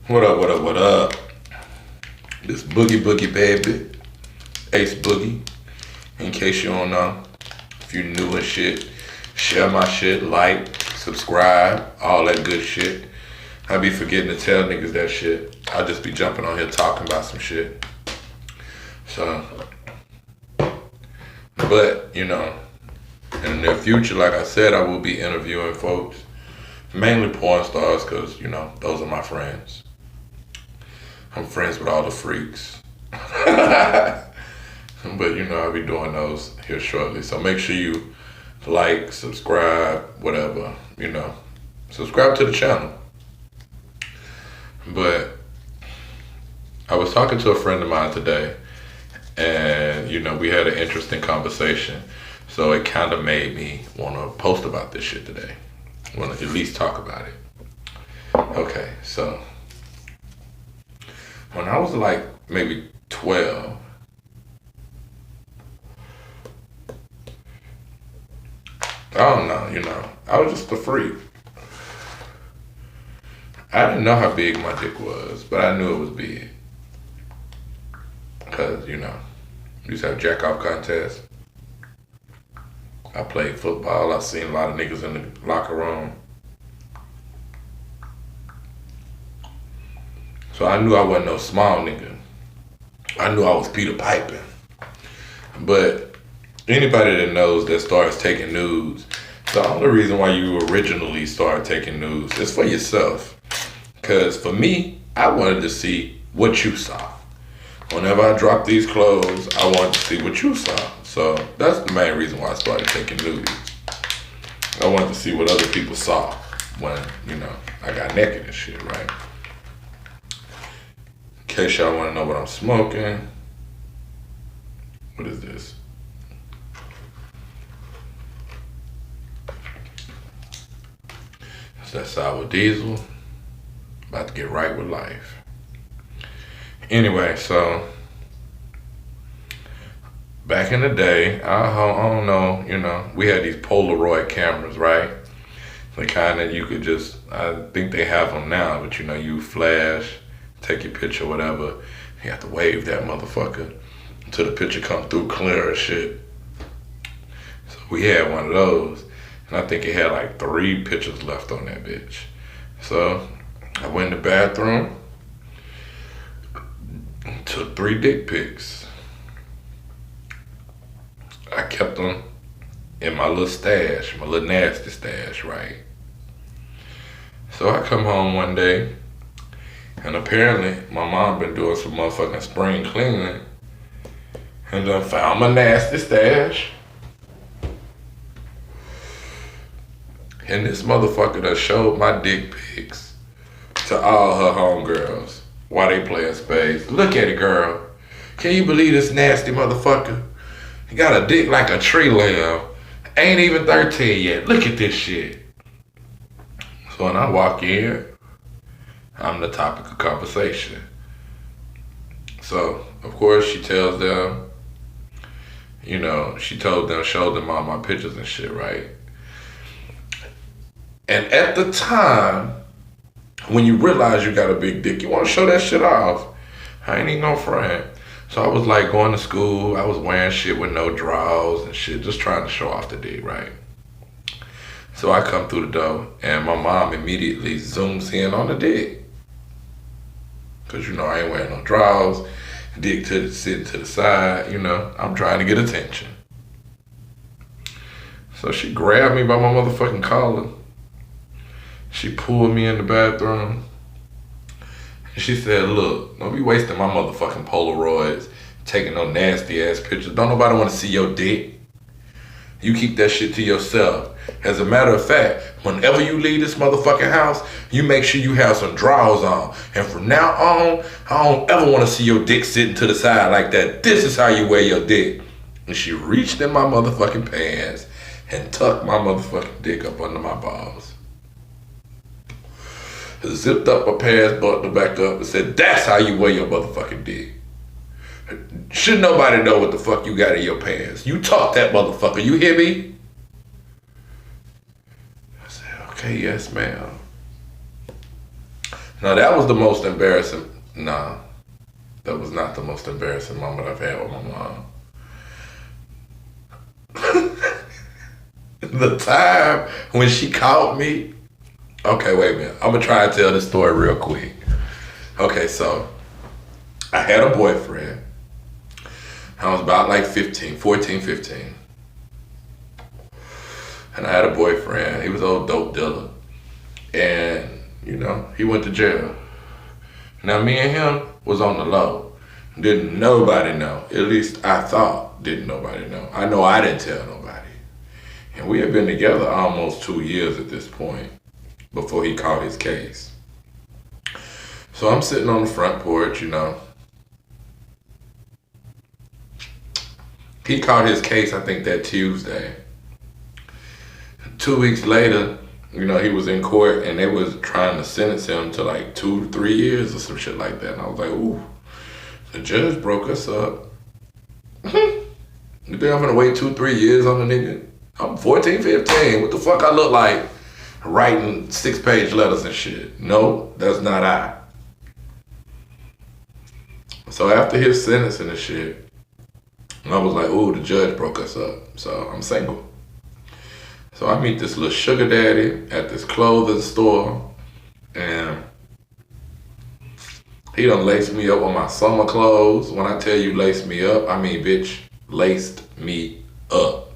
What up, what up, what up? This Boogie Boogie baby, Ace Boogie. In case you don't know, if you new and shit, share my shit, like, subscribe, all that good shit. I be forgetting to tell niggas that shit. I just be jumping on here talking about some shit. So, but, you know, in the near future, like I said, I will be interviewing folks, mainly porn stars, because, you know, those are my friends. I'm friends with all the freaks. But, you know, I'll be doing those here shortly. So make sure you like, subscribe, whatever, you know. Subscribe to the channel. But I was talking to a friend of mine today, and, you know, we had an interesting conversation. So it kind of made me want to post about this shit today. Want to at least talk about it. Okay, so when I was like maybe 12, I don't know, you know, I was just a freak. I didn't know how big my dick was, but I knew it was big. Because, you know, we used to have jack-off contests. I played football. I seen a lot of niggas in the locker room. So I knew I wasn't no small nigga. I knew I was Peter Piper. But anybody that knows that starts taking nudes, the only reason why you originally started taking nudes is for yourself. Because for me, I wanted to see what you saw. Whenever I dropped these clothes, I wanted to see what you saw. So that's the main reason why I started taking nudes. I wanted to see what other people saw when, you know, I got naked and shit, right? In case y'all want to know what I'm smoking. What is this? It's that sour diesel. About to get right with life. Anyway, so back in the day, I don't know, you know, we had these Polaroid cameras, right? The kind that you could just, I think they have them now, but you know, you flash, take your picture, whatever. You have to wave that motherfucker until the picture come through clear as shit. So we had one of those, and I think it had like 3 pictures left on that bitch. So I went in the bathroom, took 3 dick pics. I kept them in my little stash, my little nasty stash, right? So I come home one day, and apparently my mom been doing some motherfucking spring cleaning, and done found my nasty stash. And this motherfucker done showed my dick pics to all her homegirls while they playing spades. Look at it, girl. Can you believe this nasty motherfucker? He got a dick like a tree limb. Ain't even 13 yet. Look at this shit. So when I walk in, I'm the topic of conversation. So, of course, she tells them, you know, she told them, showed them all my pictures and shit, right? And at the time, when you realize you got a big dick, you want to show that shit off. I ain't even no friend. So I was like going to school, I was wearing shit with no drawers and shit, just trying to show off the dick, right? So I come through the door, and my mom immediately zooms in on the dick. Cause you know I ain't wearing no drawers, dick sitting to the side, you know, I'm trying to get attention. So she grabbed me by my motherfucking collar. She pulled me in the bathroom. And she said, look, don't be wasting my motherfucking Polaroids, taking no nasty ass pictures. Don't nobody want to see your dick. You keep that shit to yourself. As a matter of fact, whenever you leave this motherfucking house, you make sure you have some drawers on. And from now on, I don't ever want to see your dick sitting to the side like that. This is how you wear your dick. And she reached in my motherfucking pants and tucked my motherfucking dick up under my balls. Zipped up my pants, buttoned back up, and said, that's how you wear your motherfucking dick. Should nobody know what the fuck you got in your pants. You talk that motherfucker, you hear me? I said, okay, yes ma'am. Now that was the most embarrassing. Nah, that was not the most embarrassing moment I've had with my mom. The time when she caught me. Okay, wait a minute. I'm gonna try and tell this story real quick. Okay, so I had a boyfriend. I was about like 14, 15. And I had a boyfriend. He was an old dope dealer. And, he went to jail. Now, me and him was on the low. Didn't nobody know. At least I thought didn't nobody know. I know I didn't tell nobody. And we had been together almost 2 years at this point before he caught his case. So I'm sitting on the front porch, He caught his case, I think, that Tuesday. 2 weeks later, he was in court and they was trying to sentence him to like 2 to 3 years or some shit like that. And I was like, ooh, the judge broke us up. You think I'm gonna wait 2, 3 years on the nigga? I'm 14, 15. What the fuck I look like writing 6-page letters and shit? No, that's not I. So after his sentencing and shit, I was like, ooh, the judge broke us up. So I'm single. So I meet this little sugar daddy at this clothing store, and he done laced me up with my summer clothes. When I tell you laced me up, I mean, bitch, laced me up.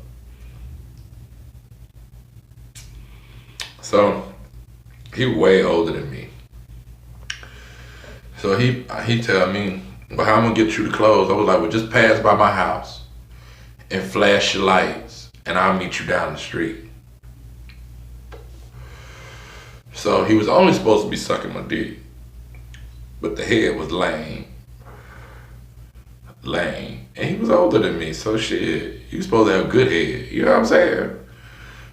So he way older than me. So he tell me, well, how I'm gonna get you the clothes? I was like, well, just pass by my house and flash your lights and I'll meet you down the street. So he was only supposed to be sucking my dick, but the head was lame. And he was older than me, so shit, he was supposed to have good head, you know what I'm saying?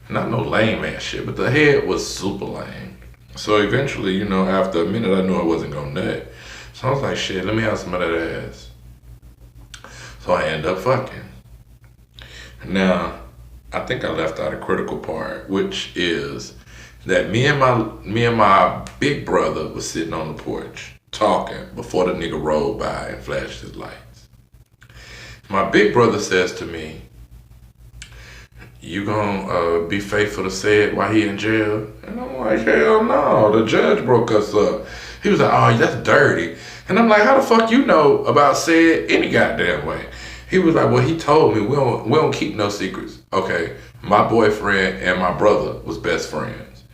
Not no lame ass shit, but the head was super lame. So eventually, after a minute, I knew I wasn't gonna nut. So I was like, shit, let me have some of that ass. So I ended up fucking. Now, I think I left out a critical part, which is that me and my big brother was sitting on the porch talking before the nigga rolled by and flashed his lights. My big brother says to me, you gonna be faithful to Said while he in jail? And I'm like, hell no, the judge broke us up. He was like, oh, that's dirty. And I'm like, how the fuck you know about Said any goddamn way? He was like, well, he told me we don't keep no secrets. Okay, my boyfriend and my brother was best friends.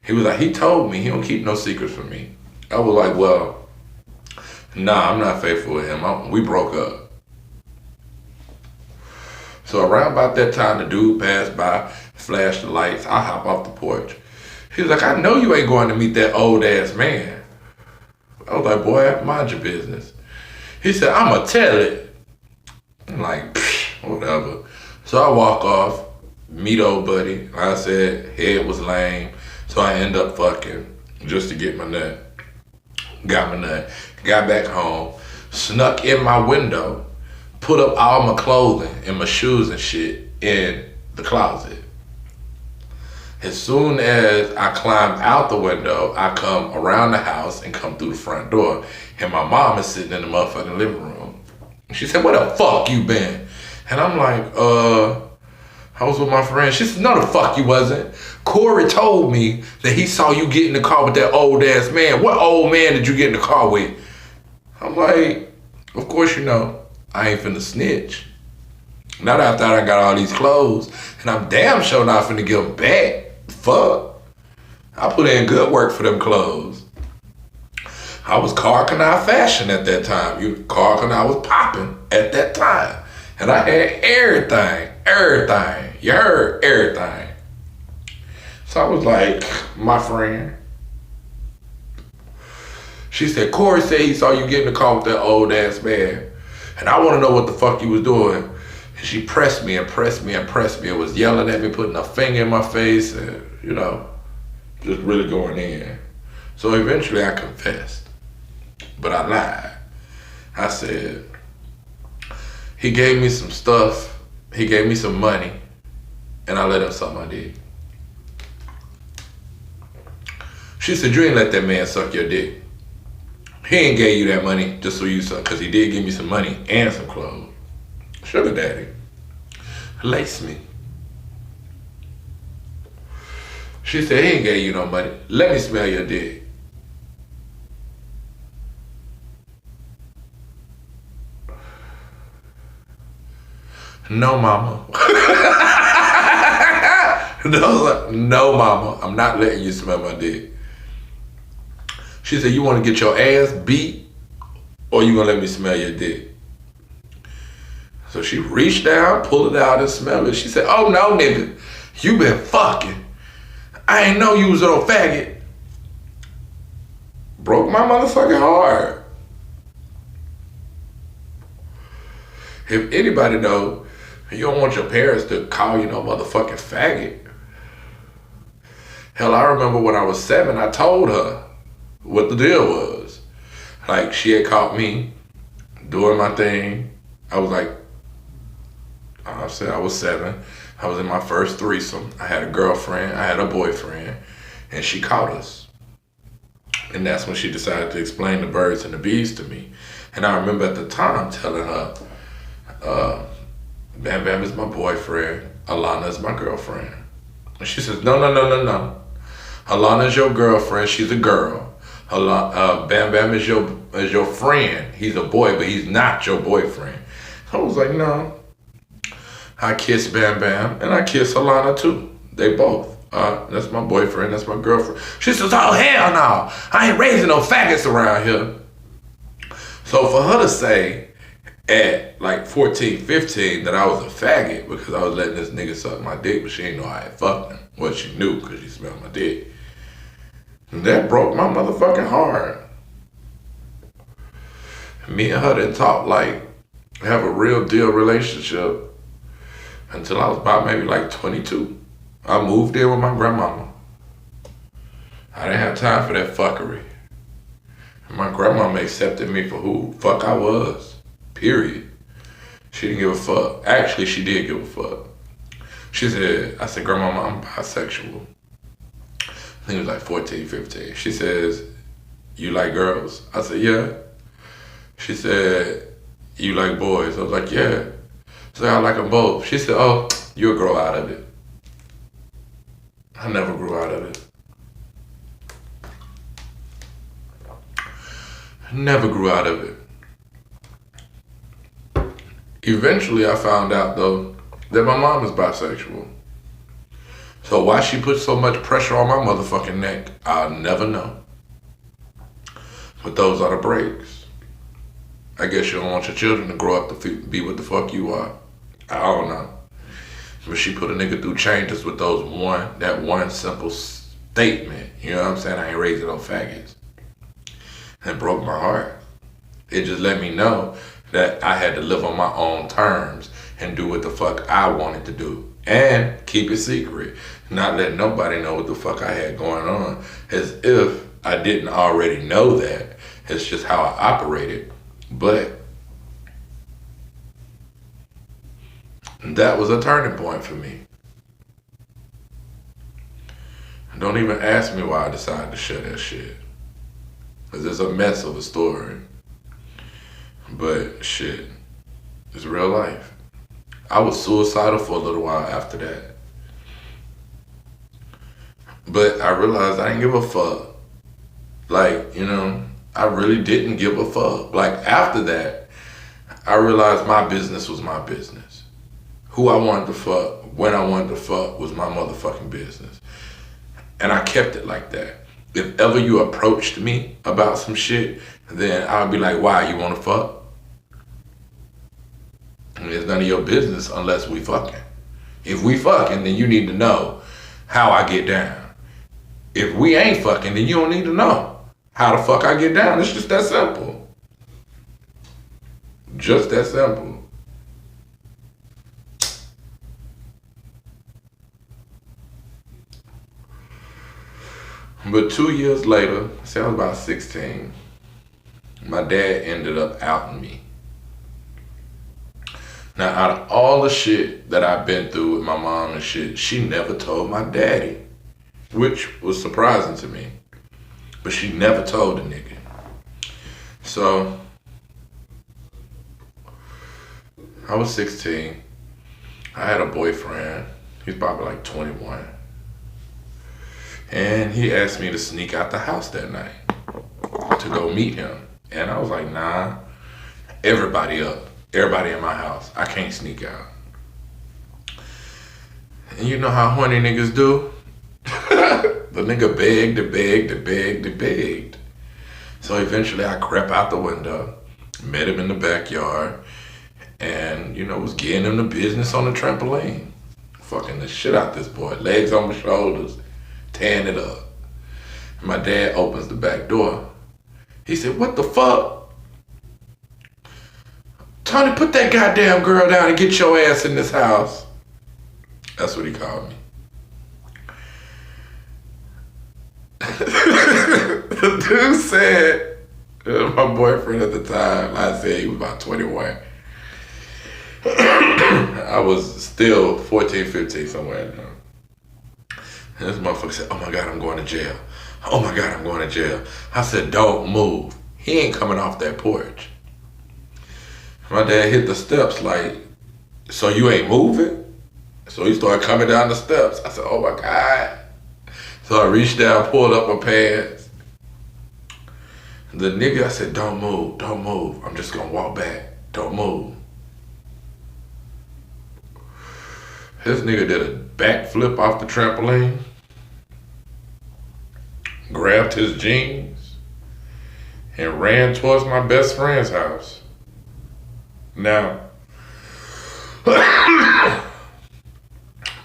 He was like, he told me he don't keep no secrets from me. I was like, well, nah, I'm not faithful with him. We broke up. So around about that time, the dude passed by, flashed the lights. I hop off the porch. He was like, I know you ain't going to meet that old ass man. I was like, boy, mind your business. He said, I'ma tell it. I'm like, whatever. So I walk off, meet old buddy. Like I said, head was lame. So I end up fucking just to get my nut. Got my nut. Got back home. Snuck in my window. Put up all my clothing and my shoes and shit in the closet. As soon as I climb out the window, I come around the house and come through the front door. And my mom is sitting in the motherfucking living room. She said, where the fuck you been? And I'm like, I was with my friend. She said, no the fuck you wasn't. Corey told me that he saw you get in the car with that old ass man. What old man did you get in the car with? I'm like, of course you know. I ain't finna snitch. Not after I got all these clothes. And I'm damn sure not finna give them back. Fuck. I put in good work for them clothes. I was Car Canal fashion at that time. Car Canal was popping at that time. And I had everything. You heard everything. So I was like, my friend. She said, Corey said he saw you get in the car with that old ass man. And I want to know what the fuck you was doing. And she pressed me and was yelling at me, putting a finger in my face and, just really going in. So eventually I confessed. But I lied. I said, he gave me some stuff. He gave me some money. And I let him suck my dick. She said, you ain't let that man suck your dick. He ain't gave you that money just so you suck, because he did give me some money and some clothes. Sugar daddy. Lace me. She said, he ain't gave you no money. Let me smell your dick. No, mama. No, mama. I'm not letting you smell my dick. She said, you want to get your ass beat or you going to let me smell your dick? So she reached down, pulled it out and smelled it. She said, oh no, nigga. You been fucking. I ain't know you was no faggot. Broke my motherfucking heart. If anybody know, you don't want your parents to call you no motherfucking faggot. Hell, I remember when I was 7, I told her what the deal was. Like, she had caught me doing my thing. I was like, I said I was 7. I was in my first threesome. I had a girlfriend, I had a boyfriend, and she caught us. And that's when she decided to explain the birds and the bees to me. And I remember at the time telling her, Bam Bam is my boyfriend, Alana is my girlfriend. And she says, no. Alana is your girlfriend, she's a girl. Bam Bam is your friend. He's a boy, but he's not your boyfriend. I was like, no. I kiss Bam Bam, and I kiss Alana too. They both. That's my boyfriend, that's my girlfriend. She says, oh, hell no. I ain't raising no faggots around here. So for her to say at like 14, 15 that I was a faggot because I was letting this nigga suck my dick, but she ain't know I had fucked him. Well, she knew because she smelled my dick. And that broke my motherfucking heart. Me and her didn't talk like have a real deal relationship until I was about maybe like 22. I moved in with my grandmama. I didn't have time for that fuckery. And my grandmama accepted me for who fuck I was. Period. She didn't give a fuck. Actually, she did give a fuck. She said, I said, grandmama, I'm bisexual. I think it was like 14, 15. She says, you like girls? I said, yeah. She said, you like boys? I was like, yeah. She said, I like them both. She said, oh, you'll grow out of it. I never grew out of it. I never grew out of it. Eventually, I found out, though, that my mom is bisexual. So why she put so much pressure on my motherfucking neck, I'll never know. But those are the breaks. I guess you don't want your children to grow up to be what the fuck you are. I don't know. But she put a nigga through changes with that one simple statement. You know what I'm saying? I ain't raising no faggots. And it broke my heart. It just let me know that I had to live on my own terms and do what the fuck I wanted to do. And keep it secret. Not let nobody know what the fuck I had going on. As if I didn't already know that. It's just how I operated. But that was a turning point for me. Don't even ask me why I decided to share that shit. Because it's a mess of a story. But shit, it's real life. I was suicidal for a little while after that. But I realized I didn't give a fuck. Like, you know, I really didn't give a fuck. Like, after that, I realized my business was my business. Who I wanted to fuck, when I wanted to fuck was my motherfucking business. And I kept it like that. If ever you approached me about some shit, then I'll be like, why, you wanna fuck? And it's none of your business unless we fucking. If we fucking, then you need to know how I get down. If we ain't fucking, then you don't need to know how the fuck I get down. It's just that simple. Just that simple. But 2 years later, say I was about 16, my dad ended up outing me. Now, out of all the shit that I've been through with my mom and shit, she never told my daddy, which was surprising to me. but she never told the nigga. So I was 16. I had a boyfriend. He's probably like 21. And he asked me to sneak out the house that night to go meet him. And I was like, nah, everybody up. Everybody in my house. I can't sneak out. And you know how horny niggas do? The nigga begged and begged and begged and begged. So eventually I crept out the window, met him in the backyard, and, you know, was getting him the business on the trampoline. Fucking the shit out this boy. Legs on my shoulders, tearing it up. And my dad opens the back door. He said, what the fuck? Tony, put that goddamn girl down and get your ass in this house. That's what he called me. The dude said, my boyfriend at the time, I said he was about 21. I was still 14, 15, somewhere in there. And this motherfucker said, oh my God, I'm going to jail. Oh my God, I'm going to jail. I said, don't move. He ain't coming off that porch. My dad hit the steps like, so you ain't moving? So he started coming down the steps. I said, oh my God. So I reached down, pulled up my pants. The nigga, I said, don't move, don't move. I'm just gonna walk back. Don't move. This nigga did a backflip off the trampoline, grabbed his jeans, and ran towards my best friend's house. Now,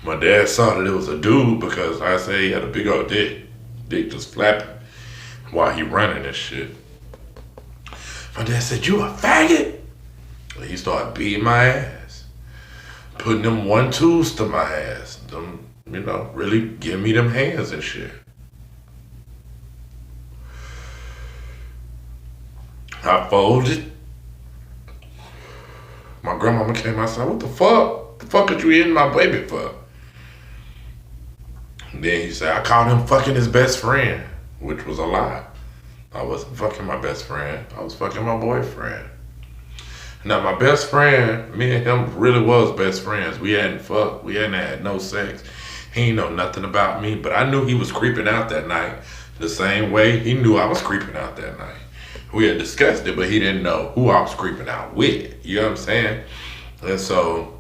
my dad saw that it was a dude because I say he had a big old dick. Dick just flapping while he running this shit. My dad said, you a faggot? He started beating my ass. Putting them 1-2s to my ass. Them, you know, really give me them hands and shit. I folded. My grandmama came outside, what the fuck? The fuck are you hitting my baby for? And then he said, I called him fucking his best friend, which was a lie. I wasn't fucking my best friend. I was fucking my boyfriend. Now, my best friend, me and him really was best friends. We hadn't fucked. We hadn't had no sex. He ain't know nothing about me, but I knew he was creeping out that night the same way he knew I was creeping out that night. We had discussed it, but he didn't know who I was creeping out with. You know what I'm saying? And so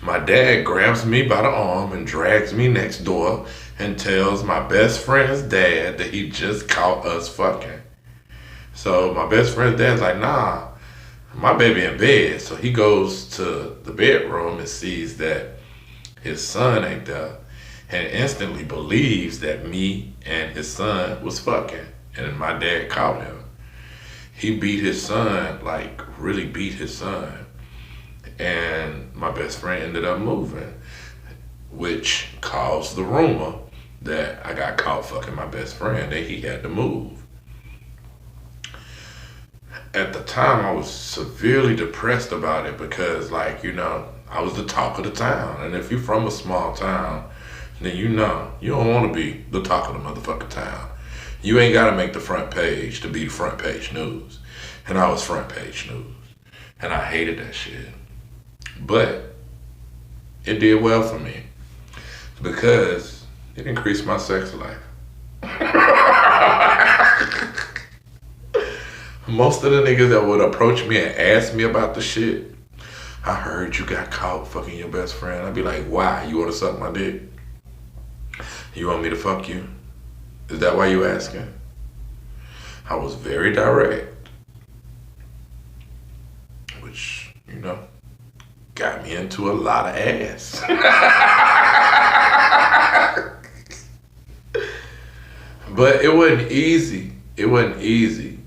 my dad grabs me by the arm and drags me next door and tells my best friend's dad that he just caught us fucking. So my best friend's dad's like, nah, my baby in bed. So he goes to the bedroom and sees that his son ain't there and instantly believes that me and his son was fucking. And my dad caught him. He beat his son, like really beat his son. And my best friend ended up moving, which caused the rumor that I got caught fucking my best friend, that he had to move. At the time, I was severely depressed about it because, like, you know, I was the talk of the town. And if you're from a small town, then you know, you don't want to be the talk of the motherfucking town. You ain't got to make the front page to be the front page news. And I was front page news. And I hated that shit. But it did well for me because it increased my sex life. Most of the niggas that would approach me and ask me about the shit, I heard you got caught fucking your best friend. I'd be like, why? You want to suck my dick? You want me to fuck you? Is that why you asking? I was very direct, which, you know, got me into a lot of ass. But it wasn't easy. It wasn't easy.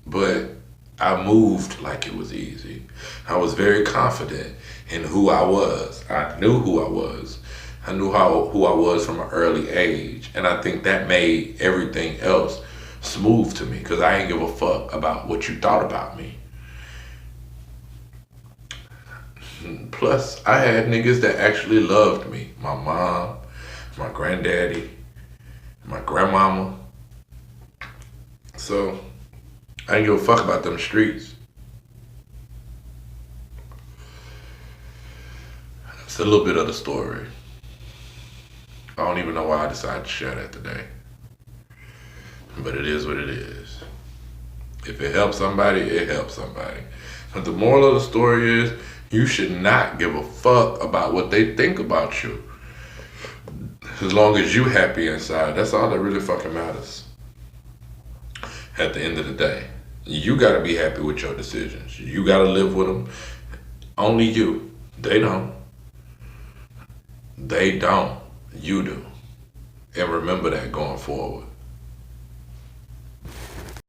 But I moved like it was easy. I was very confident in who I was. I knew who I was. I knew who I was from an early age. And I think that made everything else smooth to me because I ain't give a fuck about what you thought about me. Plus, I had niggas that actually loved me. My mom, my granddaddy, my grandmama. So I didn't give a fuck about them streets. That's a little bit of the story. I don't even know why I decided to share that today. But it is what it is. If it helps somebody, it helps somebody. But the moral of the story is, you should not give a fuck about what they think about you. As long as you happy inside, that's all that really fucking matters. At the end of the day, you gotta be happy with your decisions. You gotta live with them. Only you. They don't. They don't. You do. And remember that going forward.